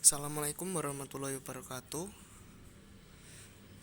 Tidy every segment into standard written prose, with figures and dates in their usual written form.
Assalamualaikum warahmatullahi wabarakatuh.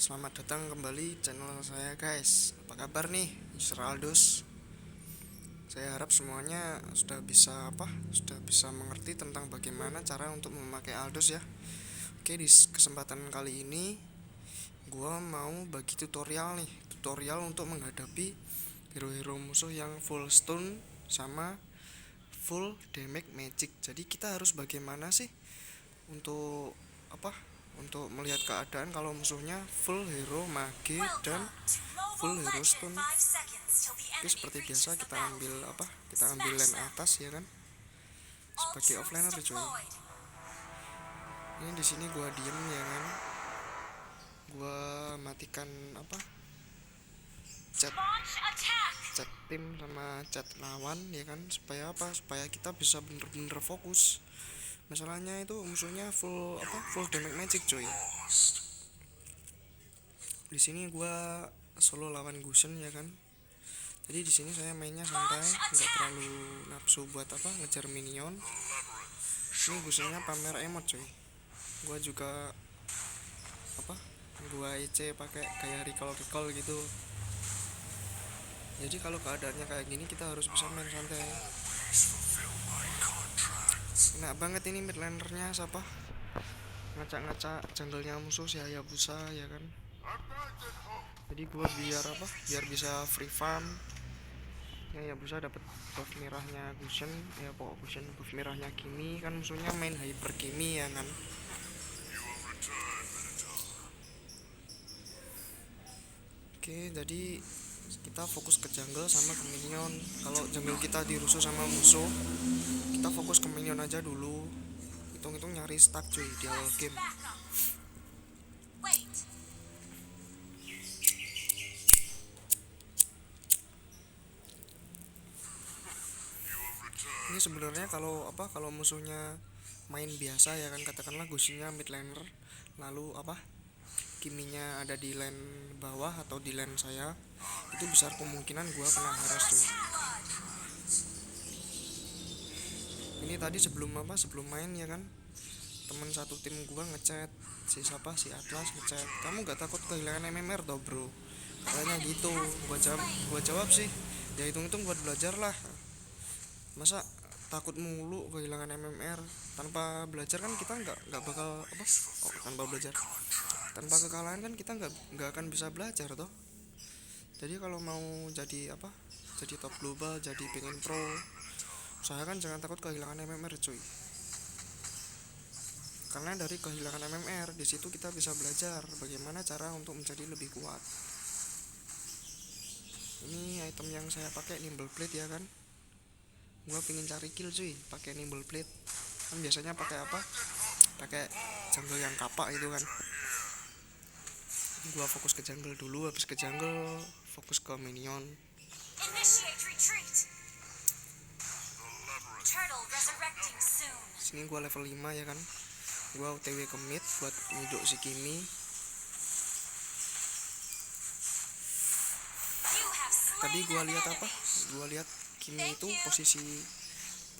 Selamat datang kembali channel saya guys. Apa kabar nih Mr. Aldus? Saya harap semuanya sudah bisa mengerti tentang bagaimana cara untuk memakai Aldus ya. Oke, di kesempatan kali ini gua mau bagi tutorial untuk menghadapi hero-hero musuh yang full stun sama full damage magic. Jadi kita harus bagaimana sih untuk apa untuk melihat keadaan kalau musuhnya full hero mage dan full hero stun. Oke, seperti biasa kita ambil lane atas ya kan, sebagai offlaner coy. Ini di sini gua diem ya kan, gua matikan chat chat tim sama chat lawan ya kan, supaya kita bisa bener-bener fokus. Masalahnya itu musuhnya full damage magic coy. Di sini gua solo lawan Gusen ya kan. Jadi di sini saya mainnya santai, nggak terlalu nafsu buat ngejar minion. Ini Gusennya pamer emot coy. Gua juga gua EC pakai kayak recall gitu. Jadi kalau keadaannya kayak gini kita harus bisa main santai. Enak banget ini mid lanernya siapa? Ngacak-ngacak jungle-nya musuh si Hayabusa ya kan. Jadi gua biar bisa free farm. Ya Hayabusa dapat buff merahnya Gusen, ya pokok Gusen buff merahnya Kimi kan, musuhnya main hyper Kimi ya kan. Oke, jadi kita fokus ke jungle sama ke minion. Kalau jungle kita dirusuh sama musuh, kita fokus ke minion aja dulu. Hitung-hitung nyari stack cuy di awal game. Ini sebenarnya kalau musuhnya main biasa ya kan, katakanlah Gusennya mid laner, lalu Kiminya ada di lane bawah atau di lane saya, itu besar kemungkinan gua kena harass tuh. Ini tadi sebelum main ya kan, teman satu tim gua ngechat, si Atlas ngechat, kamu gak takut kehilangan MMR toh bro, katanya gitu. Gua jawab sih, ya hitung-hitung buat belajar lah, masa takut mulu kehilangan MMR. Tanpa belajar kan kita nggak bakal tanpa kekalahan kan kita nggak akan bisa belajar toh. Jadi kalau mau jadi top global, jadi pengen pro, usahakan jangan takut kehilangan MMR cuy. Karena dari kehilangan MMR di situ kita bisa belajar bagaimana cara untuk menjadi lebih kuat. Ini item yang saya pakai nimble plate ya kan. Gua pengen cari kill cuy pakai nimble plate. Kan biasanya pakai jungle yang kapak itu kan. Gua fokus ke jungle dulu, habis ke jungle fokus ke minion. Sini gua level 5 ya kan. Gua OTW ke mid buat ngiduk si Kimi. Tadi gua lihat Kimi itu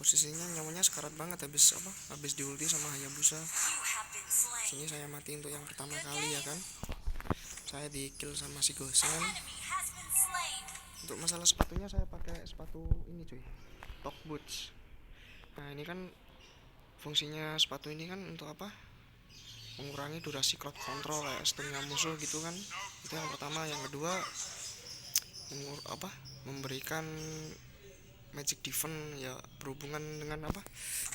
posisinya nyawanya sekarat banget habis di ulti sama Hayabusa. Sini saya mati untuk yang pertama kali ya kan. Saya di kill sama si Gosen. Untuk masalah sepatunya saya pakai sepatu ini cuy, Top Boots. Nah ini kan fungsinya sepatu ini kan untuk mengurangi durasi crowd control kayak stunnya musuh gitu kan. Itu yang pertama. Yang kedua memberikan magic defense ya, berhubungan dengan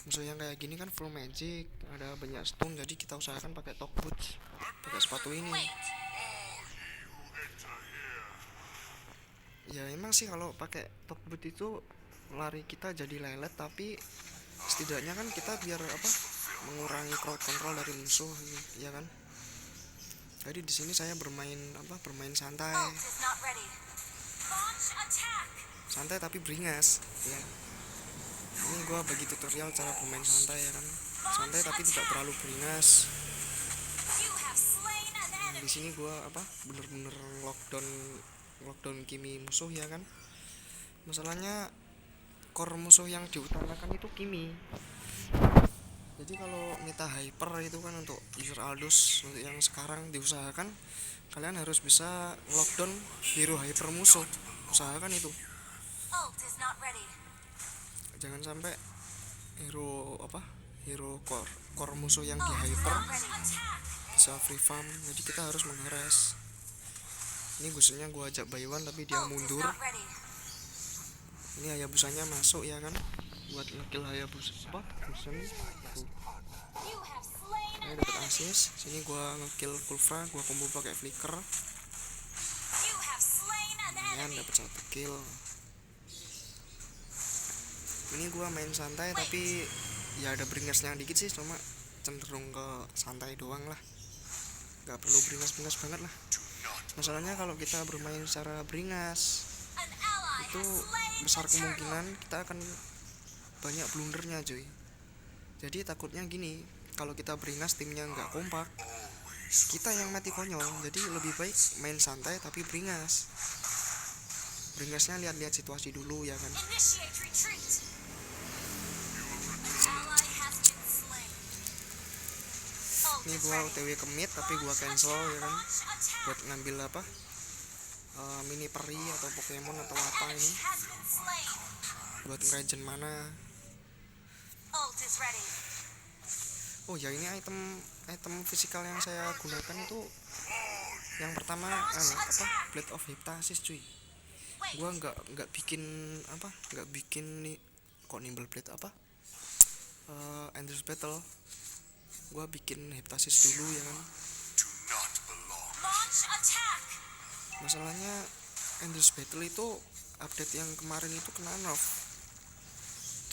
musuh yang kayak gini kan full magic, ada banyak stun, jadi kita usahakan pakai top boots, pakai sepatu ini. Ya emang sih kalau pakai top boot itu lari kita jadi lelet, tapi setidaknya kan kita biar mengurangi crowd control dari musuh ya kan. Jadi di sini saya bermain santai tapi beringas ya. Ini gua bagi tutorial cara bermain santai ya kan, santai tapi tidak terlalu beringas. Nah, di sini gua bener-bener lockdown Kimi musuh ya kan. Masalahnya core musuh yang diutamakan itu Kimi. Jadi kalau Nita Hyper itu kan untuk user Aldous, untuk yang sekarang diusahakan kalian harus bisa lockdown hero hyper musuh. Usahakan itu. Jangan sampai hero apa? Hero core musuh yang di hyper bisa free farm. Jadi kita harus mengheres. Ini gusennya gua ajak buy one tapi dia mundur. Ini Hayabusanya masuk ya kan, buat ngekill Hayabusa apa? Gusen. Ini dapat assist. Sini gua ngekill Kulfra, gua combo pakai flicker. Kemudian dapat 1 kill. Ini gua main santai tapi ya ada beringasnya dikit sih, cuma cenderung ke santai doang lah. Gak perlu beringas-beringas banget lah. Masalahnya kalau kita bermain secara beringas itu besar kemungkinan kita akan banyak blundernya cuy. Jadi takutnya gini, kalau kita beringas timnya nggak kompak, kita yang mati konyol. Jadi lebih baik main santai tapi beringas. Beringasnya lihat-lihat situasi dulu ya kan. Ini gua OTW ke mid tapi gua cancel ya kan, buat ngambil apa, mini peri atau Pokemon atau apa ini, buat ngeregen mana. Oh ya, ini item fisikal yang saya gunakan itu yang pertama apa, Blade of Hypnosis cuy. Gua nggak bikin apa, nggak bikin nih kok nimble blade apa, Endless Battle. Gua bikin Hypnosis dulu ya kan. Masalahnya Endless Battle itu update yang kemarin itu kena nerf.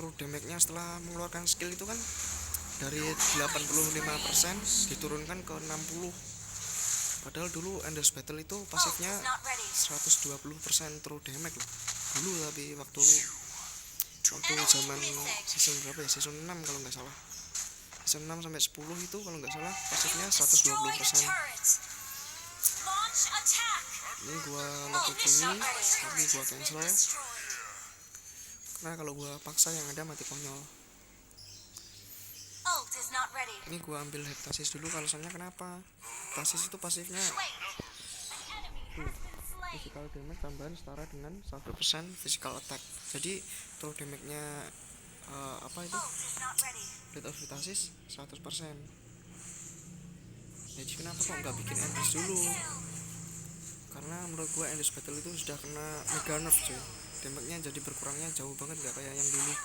True damage-nya setelah mengeluarkan skill itu kan dari 85% diturunkan ke 60. Padahal dulu Endless Battle itu pasifnya 120% true damage loh. Dulu tapi waktu zaman season berapa ya? Season 6 kalau nggak salah. Season 6 sampai 10 itu kalau nggak salah pasifnya 120%. Ini gua lock ini tapi gua cancel karena kalau gua paksa yang ada mati konyol. Ini gua ambil Hypnosis dulu, alasannya kenapa? Hypnosis itu pasifnya physical damage tambahan setara dengan 1% physical attack. Jadi true damage-nya apa itu? Blade of Hypnosis 100%. Jadi kenapa kok nggak bikin Endless dulu? Karena menurut gua Endless Battle itu sudah kena mega nerf cuy. Damage-nya jadi berkurangnya jauh banget, gak kayak yang dulu.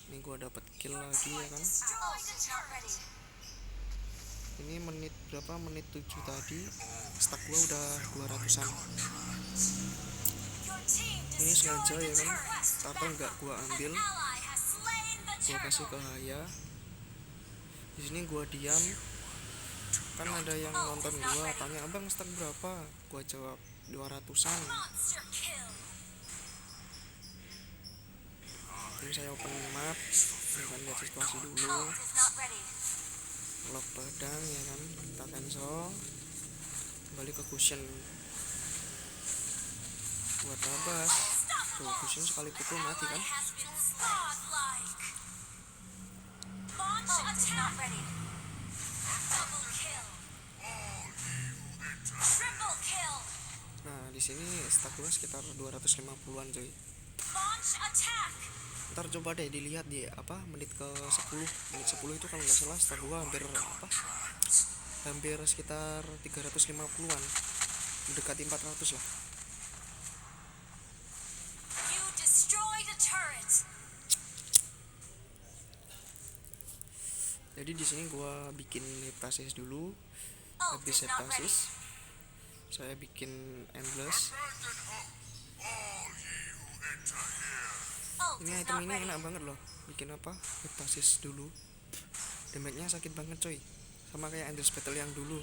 Ini gua dapat kill lagi ya kan. Ini menit berapa? Menit 7 tadi. Stack gua udah 200-an. Ini sengaja ya kan, turtle nggak gua ambil, gua kasih ke Haya. Di sini gua diam. Kan ada yang nonton gua tanya, abang stack berapa? Gua jawab 200-an. Ini saya open map, akan lihat situasi dulu. Lock pedang ya kan, kita cancel. Kembali ke cushion. Buat tabas. Tuh, cushion sekali pukul mati kan. Nah, di sini stack gua sekitar 250-an coy. Ntar coba deh dilihat di apa, menit ke 10. Menit 10 itu kalau nggak salah stack gua hampir apa? Hampir sekitar 350-an. Mendekati 400 lah. Jadi di sini gua bikin Hypnosis dulu. Habis Hypnosis saya bikin Endless. Ini item ini enak banget loh. Bikin apa? Hypnosis dulu. Damage-nya sakit banget coy. Sama kayak Endless Battle yang dulu.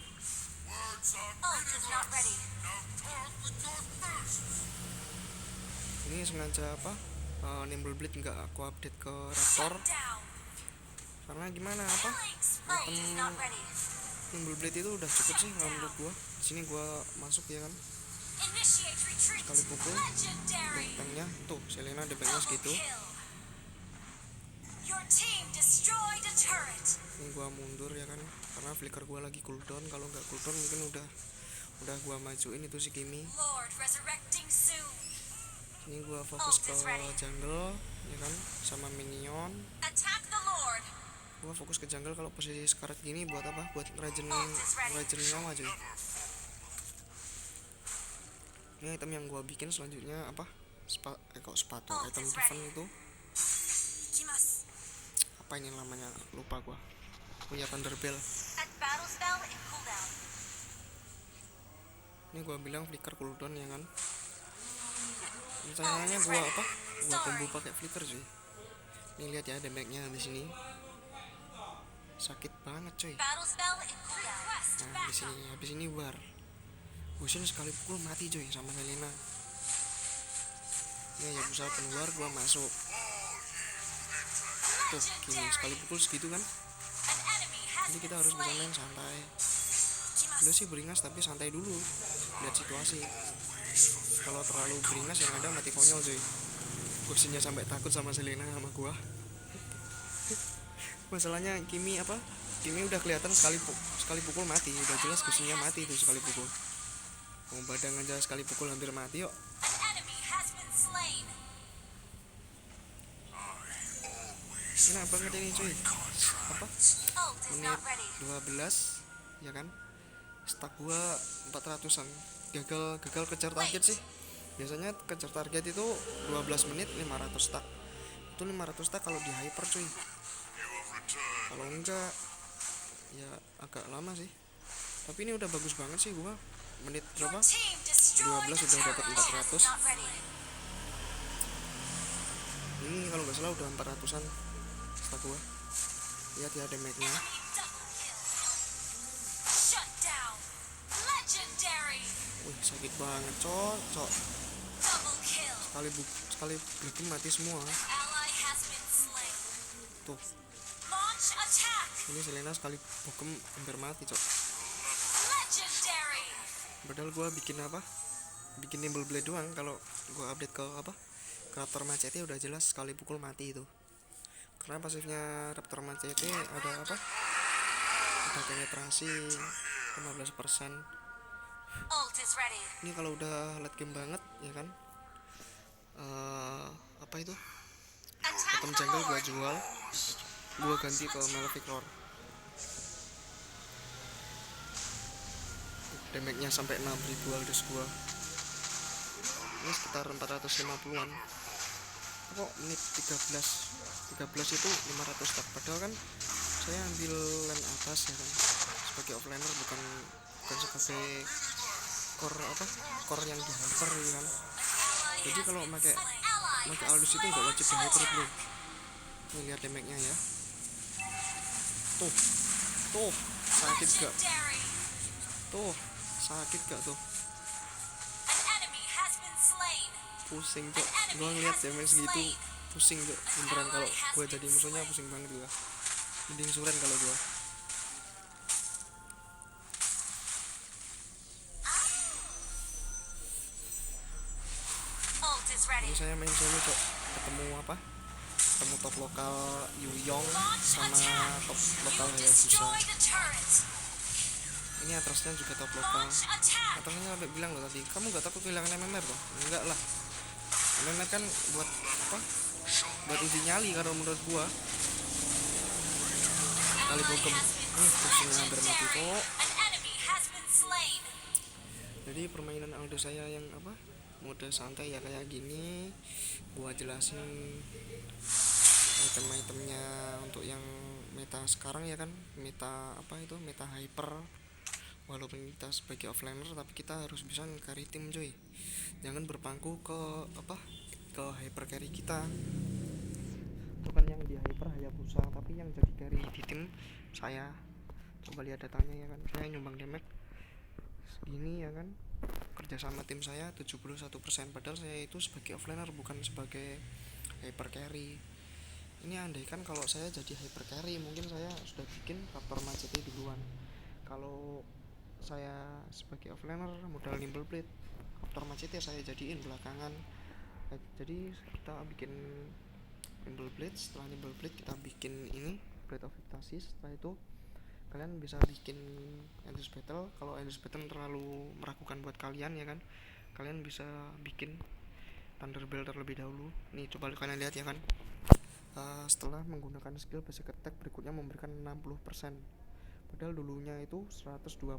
Ini sengaja apa? Nimble Blade nggak aku update ke Raptor. Karena gimana apa? Item Nimble Blade itu udah cukup sih kalau menurut gua. Di sini gua masuk ya kan. Sekali pukul tanknya tuh Selena damage-nya segitu. Ini gua mundur ya kan, karena flicker gua lagi cooldown. Kalau nggak cooldown mungkin udah gua majuin itu si Kimi. Ini gua fokus ke jungle ya kan, sama minion. Gua fokus ke jungle. Kalau posisi sekarat gini buat apa? Buat regen nyawa cuy. Ini item yang gua bikin selanjutnya apa? Sepatu item defense itu apa ini namanya, lupa gua. Punya Thunder Bell. Ini gua bilang flicker cooldown ya kan. Rencananya gua combo pakai flicker cuy. Ini lihat ya damage-nya di sini. Sakit banget cuy. Nah, di sini habis ini war. Gusin sekali pukul mati cuy sama Selena. Ini ya berusaha keluar, gua masuk. Tuh, gini sekali pukul segitu kan. Jadi kita harus bisa main santai. Udah sih beringas tapi santai dulu. Lihat situasi. Kalau terlalu beringas yang ada mati konyol cuy. Gusinnya sampai takut sama Selena sama gua. Masalahnya Kimi udah kelihatan sekali pukul mati. Udah jelas Gusinnya mati itu sekali pukul. Mau badang aja sekali pukul hampir mati yuk. Enak banget ini cuy. Menit 12 ya kan. Stack gua 400-an. Gagal kejar target sih. Biasanya kejar target itu 12 menit 500 stack. Itu 500 stack kalau di hyper cuy. Kalau enggak ya agak lama sih. Tapi ini udah bagus banget sih gua. Menit berapa? 12 udah dapat 400. Ini kalau nggak salah udah 400-an stack gua. Lihat ya damage-nya. Wih, sakit banget, cok. Sekali bikin mati semua. Tuh. Ini Selena sekali bukem hampir mati, cok. Padahal gue bikin nimble blade doang. Kalau gue update ke Raptor Machete udah jelas sekali pukul mati itu. Karena pasifnya Raptor Machete ada penetrasi 15%. Ini kalau udah late game banget ya kan. Item jungle gue jual. Gue ganti ke Malefic Roar. Damage-nya sampai 6000 Aldous gua. Ini sekitar 450-an. Kok menit 13 itu 500 stack. Padahal kan saya ambil lane atas ya kan. Sebagai offlaner bukan sebagai core yang di hyper ya kan. Jadi kalau pakai Aldous itu nggak wajib di hyper bro. Ini lihat damage-nya ya. Tuh sakit gak? Sakit gak tuh? Pusing cok. Gue ngeliat damage segitu pusing cok. Beneran kalau gue jadi musuhnya pusing banget gue. Mending suren kalau gue. Ini saya main solo cok. Ketemu top lokal Yuyong sama top lokal Hayabusa. Ini atasnya juga top lokal. Atasnya sampai bilang loh tadi, kamu gak takut kehilangan MMR loh? Enggak lah. MMR kan buat uji nyali kalau menurut gua. Kali bogem. Pusingnya hampir mati kok. Jadi permainan Aldo saya yang mode santai ya kayak gini. Gua jelasin item-itemnya untuk yang meta sekarang ya kan. Meta meta hyper. Walaupun kita sebagai offlaner tapi kita harus bisa nge-carry tim cuy. Jangan berpangku ke hyper carry kita. Bukan yang di hyper Hayabusa, tapi yang jadi carry di tim saya. Coba lihat datanya ya kan. Saya nyumbang damage segini ya kan. Kerja sama tim saya 71%. Padahal saya itu sebagai offlaner bukan sebagai hyper carry. Ini andaikan kalau saya jadi hyper carry, mungkin saya sudah bikin Raptor Machete duluan. Kalau saya sebagai offlaner modal nimble blade, Raptor Machete saya jadiin belakangan. Jadi kita bikin nimble blade. Setelah nimble blade kita bikin ini blade of hypnosis. Setelah itu kalian bisa bikin endless battle. Kalau endless battle terlalu meragukan buat kalian ya kan, kalian bisa bikin thunderbolt terlebih dahulu. Nih coba kalian lihat ya kan. Setelah menggunakan skill basic attack berikutnya memberikan 60%, padahal dulunya itu 120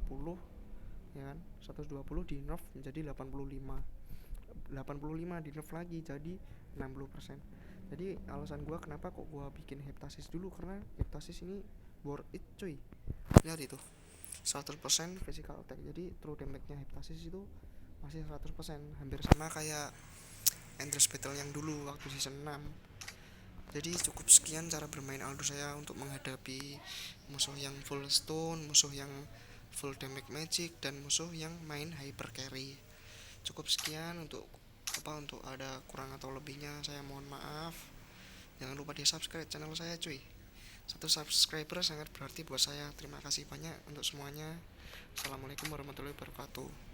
ya kan, 120 di nerf menjadi 85, 85 di nerf lagi jadi 60%. Jadi alasan gua kenapa kok gua bikin heptasis dulu, karena heptasis ini worth it cuy. Lihat itu 100% physical attack, jadi true damage nya heptasis itu masih 100%, hampir sama kayak Endless Battle yang dulu waktu season 6. Jadi cukup sekian cara bermain Aldous saya untuk menghadapi musuh yang full stone, musuh yang full damage magic, dan musuh yang main hyper carry. Cukup sekian. Untuk ada kurang atau lebihnya saya mohon maaf. Jangan lupa di subscribe channel saya cuy. Satu subscriber sangat berarti buat saya. Terima kasih banyak untuk semuanya. Assalamualaikum warahmatullahi wabarakatuh.